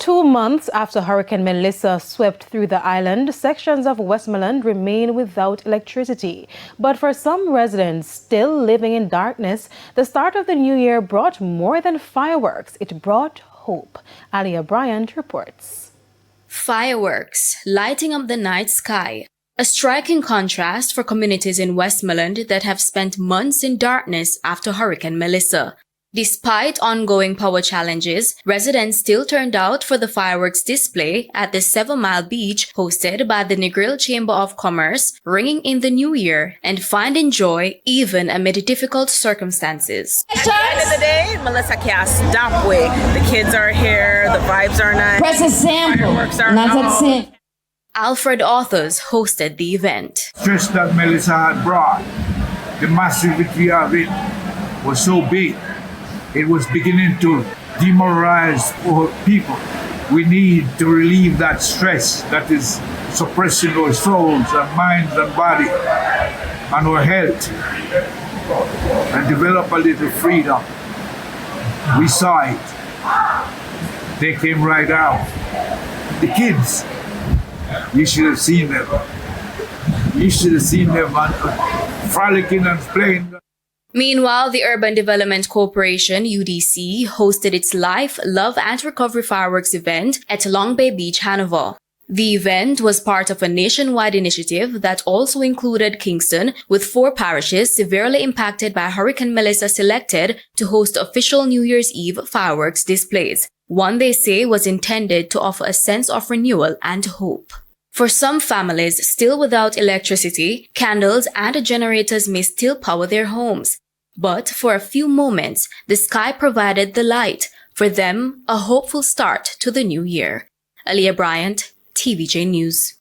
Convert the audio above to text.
2 months after Hurricane Melissa swept through the island, sections of Westmoreland remain without electricity. But for some residents still living in darkness, the start of the new year brought more than fireworks. It brought hope. Alia Bryant reports. Fireworks lighting up the night sky. A striking contrast for communities in Westmoreland that have spent months in darkness after Hurricane Melissa. Despite ongoing power challenges, residents still turned out for the fireworks display at the 7 Mile Beach hosted by the Negril Chamber of Commerce, ringing in the new year and finding joy even amid difficult circumstances. At the end of the day, Melissa can't stop way. The kids are here, the vibes are nice. Press a sample. Fireworks are That's it. Alfred Authors hosted the event. Stress that Melissa had brought, the massivity of it was so big. It was beginning to demoralize our people. We need to relieve that stress that is suppressing our souls and minds and body and our health and develop a little freedom. We saw it. They came right out. The kids, you should have seen them. You should have seen them frolicking and playing. Meanwhile, the Urban Development Corporation, UDC, hosted its Life, Love and Recovery Fireworks event at Long Bay Beach, Hanover. The event was part of a nationwide initiative that also included Kingston, with 4 parishes severely impacted by Hurricane Melissa selected to host official New Year's Eve fireworks displays, one they say was intended to offer a sense of renewal and hope. For some families still without electricity, candles and generators may still power their homes. But for a few moments, the sky provided the light, for them a hopeful start to the new year. Alia Bryant, TVJ News.